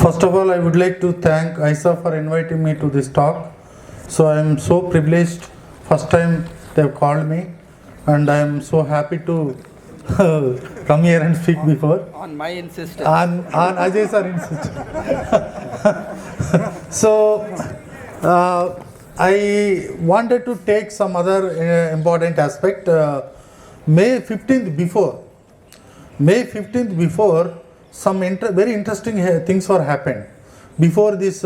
First of all, I would like to thank AISA for inviting me to this talk. So I am so privileged. First time they have called me, and I am so happy to come here and speak before. On my insistence. On Ajay sir insistence. So I wanted to take some other important aspect. May 15th before, some very interesting things were happened. Before this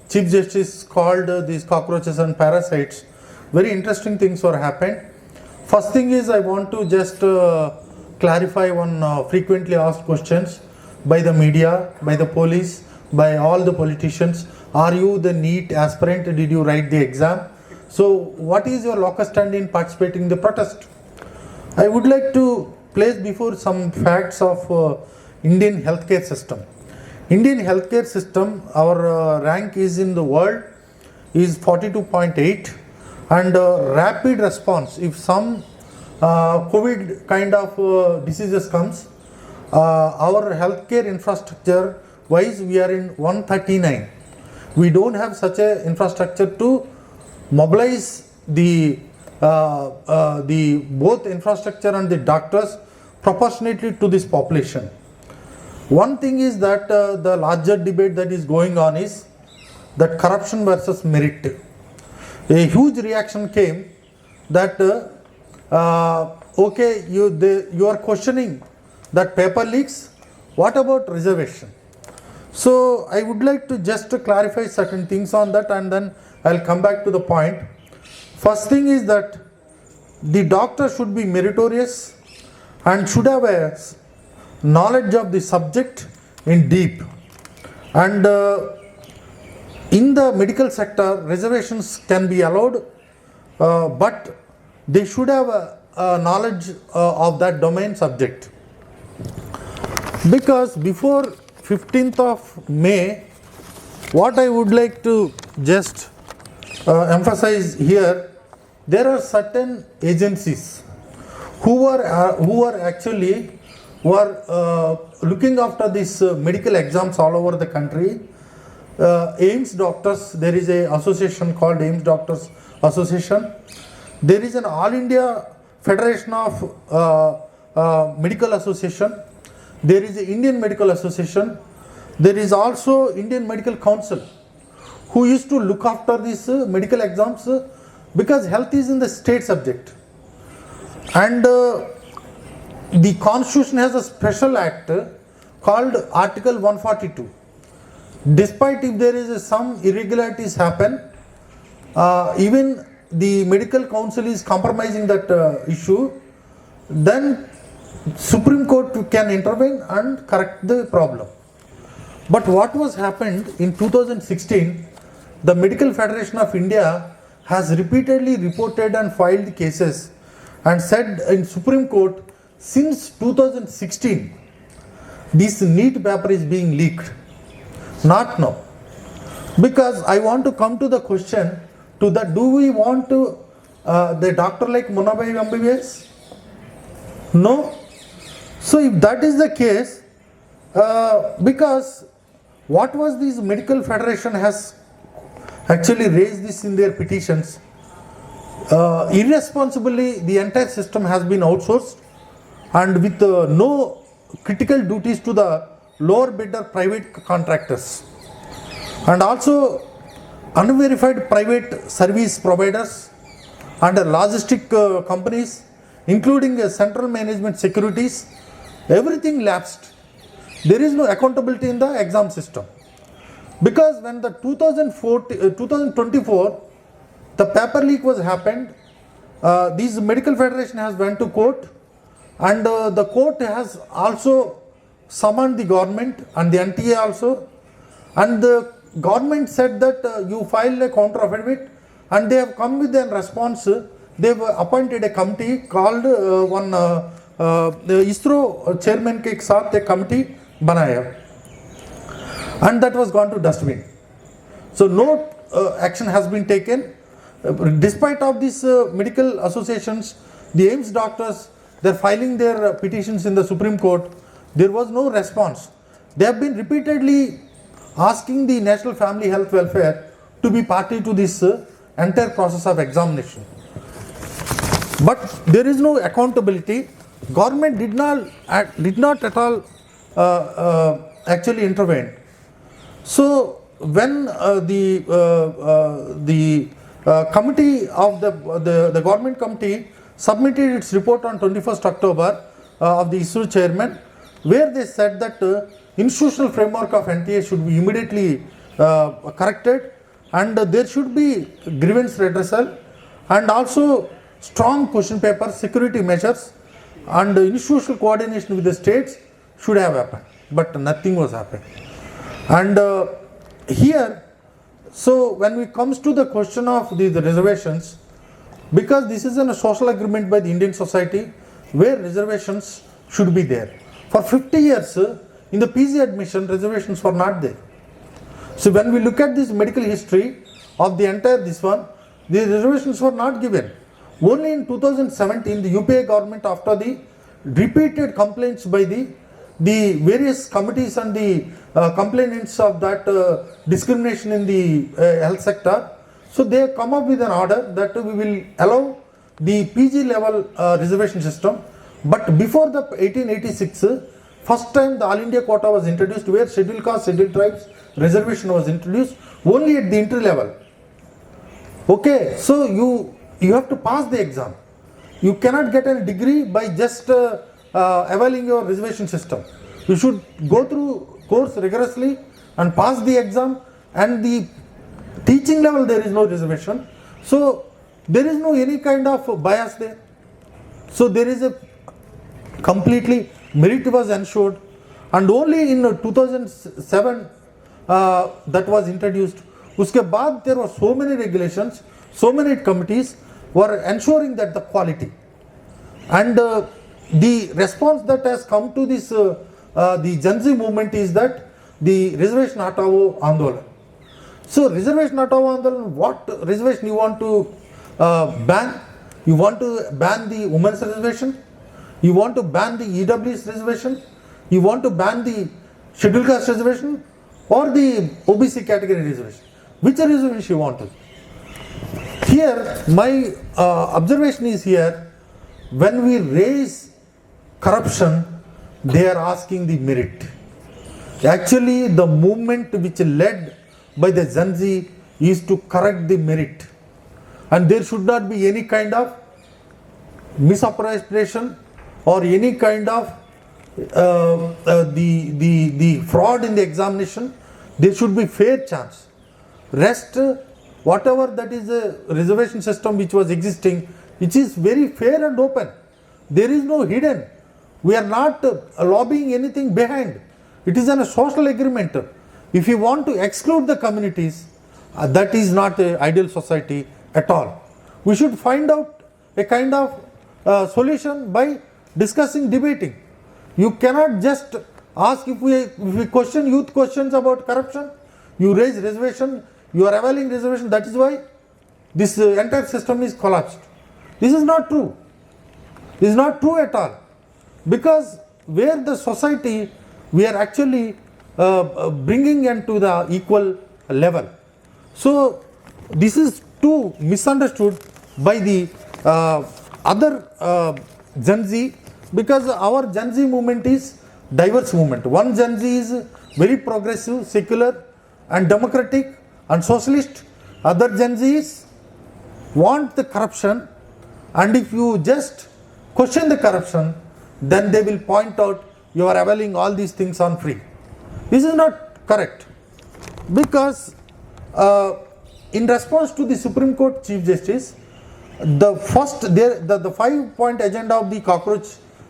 Chief Justice called these cockroaches and parasites, very interesting things were happened. First thing is I want to just clarify one frequently asked questions by the media, by the police, by all the politicians. Are you the NEET aspirant? Did you write the exam? So what is your locus standi in participating in the protest? I would like to place before some facts of Indian healthcare system. Indian healthcare system, our rank is in the world is 42.8, and rapid response, if some COVID kind of diseases comes, our healthcare infrastructure wise we are in 139. We don't have such a infrastructure to mobilize the both infrastructure and the doctors proportionately to this population. One thing is that the larger debate that is going on is that corruption versus merit. A huge reaction came that okay, you are questioning that paper leaks. What about reservation? So I would like to just clarify certain things on that, and then I'll come back to the point. First thing is that the doctor should be meritorious and should have a knowledge of the subject in deep. And in the medical sector, reservations can be allowed, but they should have a knowledge of that domain subject. Because before 15th of May, what I would like to just emphasize here, there are certain agencies who are actually looking after these medical exams all over the country. AIMS doctors, there is a association called AIMS Doctors Association. There is an All India Federation of Medical Association. There is the Indian Medical Association. There is also Indian Medical Council, who used to look after these medical exams because health is in the state subject. And the Constitution has a special act called Article 142. Despite if there is some irregularities happen, even the medical council is compromising that issue, then Supreme Court can intervene and correct the problem. But what was happened in 2016, the Medical Federation of India has repeatedly reported and filed cases and said in Supreme Court, since 2016, this NEET paper is being leaked. Not now. Because I want to come to the question to that, do we want to the doctor like Munabai MBBS? No. So if that is the case, because what was this medical federation has actually raised this in their petitions, irresponsibly the entire system has been outsourced, and with no critical duties to the lower bidder private contractors, and also unverified private service providers and logistic companies, including central management securities, everything lapsed. There is no accountability in the exam system. Because when the 2024, the paper leak was happened, this medical federation has went to court, and the court has also summoned the government and the NTA also, and the government said that you file a counter affidavit, and they have come with a response. They have appointed a committee called the ISRO chairman के साथ एक committee बनाया, and that was gone to dustbin. So no action has been taken. Despite of these medical associations, the AIMS doctors, they are filing their petitions in the Supreme Court. There was no response. They have been repeatedly asking the National Family Health Welfare to be party to this entire process of examination. But there is no accountability. Government did not at all actually intervene. So when the committee of the government committee submitted its report on 21st October of the ISRO chairman, where they said that institutional framework of NTA should be immediately corrected, and there should be grievance redressal, and also strong question paper, security measures, and institutional coordination with the states should have happened. But nothing was happened. And here, so when it comes to the question of the reservations, because this is a social agreement by the Indian society where reservations should be there. For 50 years, in the PG admission, reservations were not there. So when we look at this medical history of the entire this one, the reservations were not given. Only in 2017, the UPA government, after the repeated complaints by the various committees and the complainants of that discrimination in the health sector, so they have come up with an order that we will allow the PG level reservation system. But before the 1886, first time the All India quota was introduced, where scheduled caste, scheduled tribes reservation was introduced only at the entry level. Okay, so you have to pass the exam. You cannot get a degree by just availing your reservation system. You should go through course rigorously and pass the exam, and the teaching level there is no reservation. So there is no any kind of bias there. So there is a completely merit was ensured, and only in 2007 that was introduced. Uske baad there were so many regulations, so many committees were ensuring that the quality, and the response that has come to this the GenZ movement is that the reservation Hatao Andolan. So reservation Hatao Andolan, what reservation you want to ban? You want to ban the women's reservation? You want to ban the EWS reservation? You want to ban the scheduled caste reservation or the OBC category reservation? Which reservation you want to? Here, my observation is here, when we raise corruption, they are asking the merit. Actually, the movement which led by the GenZ is to correct the merit, and there should not be any kind of misappropriation or any kind of the fraud in the examination. There should be fair chance. Rest, whatever that is a reservation system which was existing, which is very fair and open. There is no hidden. We are not lobbying anything behind. It is a social agreement. If you want to exclude the communities, that is not an ideal society at all. We should find out a kind of solution by discussing, debating. You cannot just ask, if we question youth questions about corruption, you raise reservation, you are availing reservation, that is why this entire system is collapsed. This is not true. This is not true at all. Because where the society, we are actually bringing into the equal level. So this is too misunderstood by the other GenZ, because our GenZ movement is diverse movement. One GenZ is very progressive, secular and democratic and socialist. Other GenZs want the corruption, and if you just question the corruption, then they will point out you are availing all these things on free. This is not correct, because in response to the Supreme Court Chief Justice, the 5-point agenda of the Cockroach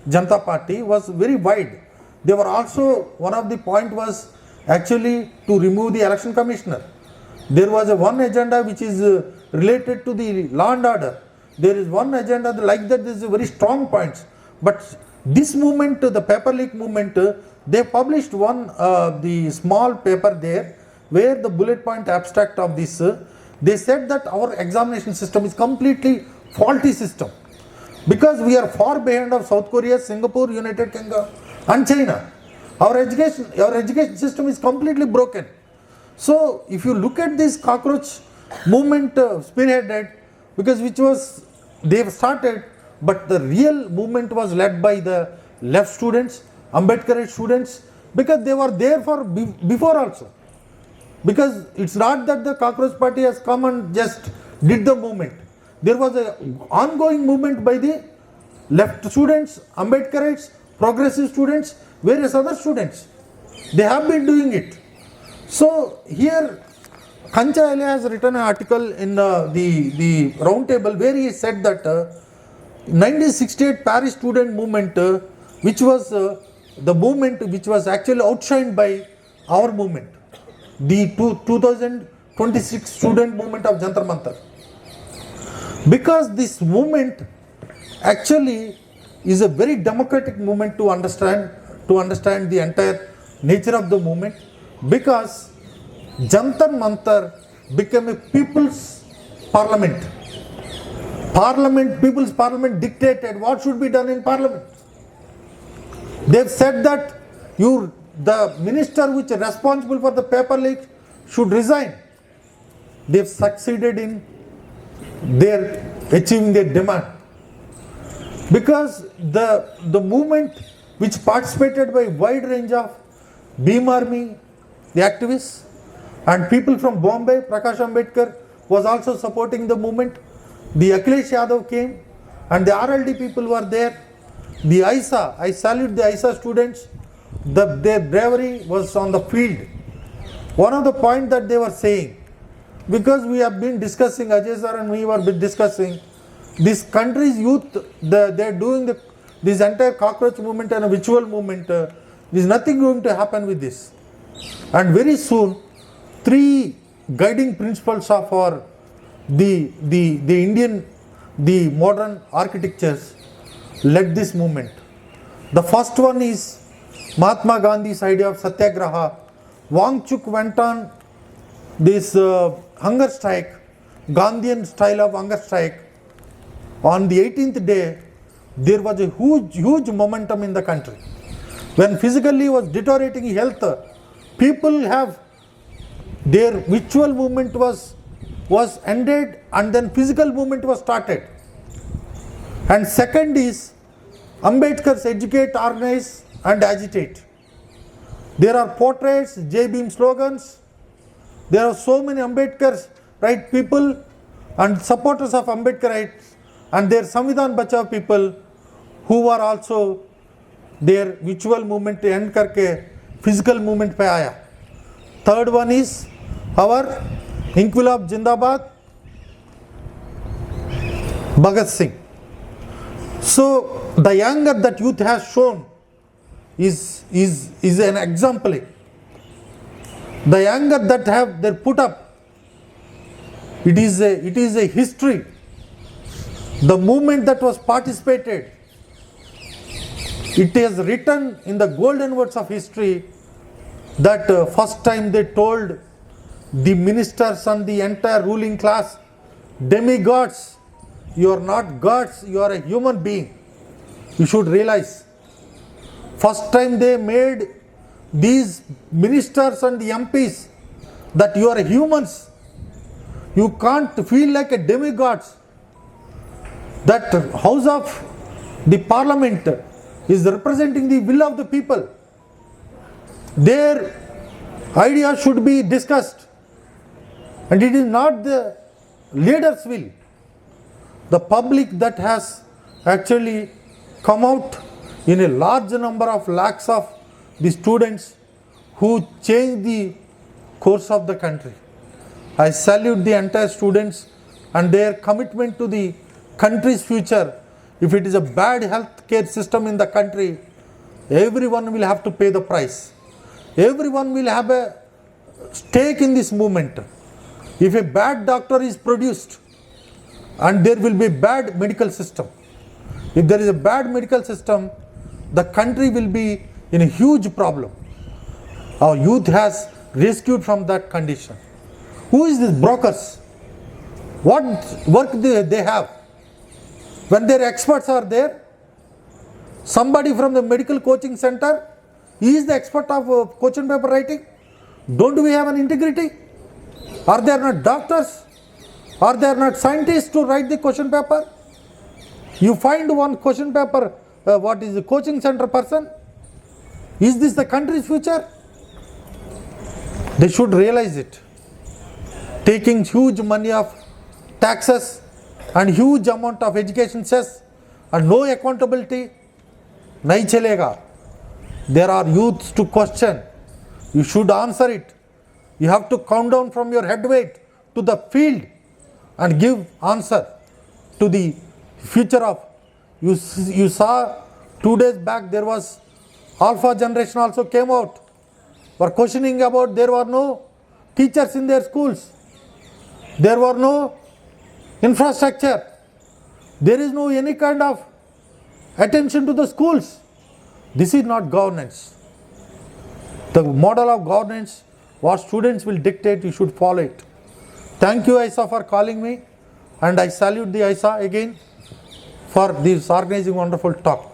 Janata Party was very wide. They were also, one of the point was actually to remove the election commissioner. There was one agenda which is related to the law and order. There is one agenda like that. There is a very strong points. But this movement, the paper leak movement, they published one the small paper there, where the bullet point abstract of this, they said that our examination system is completely faulty system, because we are far behind of South Korea, Singapore, United Kingdom and China. Our education system is completely broken. So if you look at this cockroach movement spearheaded, because which was they started, but the real movement was led by the left students, Ambedkarite students, because they were there for before also. Because it's not that the cockroach party has come and just did the movement. There was an ongoing movement by the left students, Ambedkarites, progressive students, various other students. They have been doing it. So here Kancha Ali has written an article in the round table where he said that 1968 Paris student movement, which was the movement which was actually outshined by our movement, the 2026 student movement of Jantar Mantar. Because this movement actually is a very democratic movement to understand the entire nature of the movement, because Jantar Mantar became a people's parliament. People's parliament dictated what should be done in parliament. They've said that the minister which is responsible for the paper leak should resign. They've succeeded in achieving their demand. Because the movement which participated by wide range of Beam Army, the activists, and people from Bombay, Prakash Ambedkar was also supporting the movement. The Akhilesh Yadav came and the RLD people were there. The AISA, I salute the AISA students, their bravery was on the field. One of the points that they were saying, because we have been discussing, Ajay sir and we were discussing, this country's youth, they're doing this entire cockroach movement and a ritual movement, there's nothing going to happen with this. And very soon, 3 guiding principles of our the Indian, the modern architectures led this movement. The first one is Mahatma Gandhi's idea of Satyagraha. Wangchuk went on this hunger strike, Gandhian style of hunger strike. On the 18th day, there was a huge momentum in the country. When physically was deteriorating health, people have their ritual movement was ended and then physical movement was started. And second is Ambedkar's educate, organize and agitate. There are portraits, J-Beam slogans. There are so many Ambedkar's right people and supporters of Ambedkarites and their Samvidhan Bachao people who are also their ritual movement end karke physical movement pe aaya. Third one is our Inquilab Jindabad, Bhagat Singh. So the anger that youth has shown is an example. The anger that they put up, it is a history. The movement that was participated, it is written in the golden words of history that first time they told the ministers and the entire ruling class, demigods, you are not gods, you are a human being. You should realize. First time they made these ministers and the MPs that you are humans. You can't feel like a demigods. That house of the parliament is representing the will of the people. Their ideas should be discussed. And it is not the leader's will. The public that has actually come out in a large number of lakhs of the students who changed the course of the country. I salute the entire students and their commitment to the country's future. If it is a bad health care system in the country, everyone will have to pay the price. Everyone will have a stake in this movement. If a bad doctor is produced and there will be a bad medical system, if there is a bad medical system, the country will be in a huge problem. Our youth has rescued from that condition. Who is these brokers? What work they have? When their experts are there, somebody from the medical coaching center, he is the expert of question paper writing. Don't we have an integrity? Are there not doctors? Are there not scientists to write the question paper? You find one question paper, what is the coaching center person? Is this the country's future? They should realize it. Taking huge money of taxes and huge amount of education cess and no accountability, nahi chalega. There are youths to question. You should answer it. You have to count down from your head weight to the field and give answer to the future of. You saw 2 days back there was Alpha generation also came out, were questioning about there were no teachers in their schools. There were no infrastructure. There is no any kind of attention to the schools. This is not governance. The model of governance, what students will dictate, you should follow it. Thank you AISA for calling me, and I salute the AISA again for this organizing wonderful talk.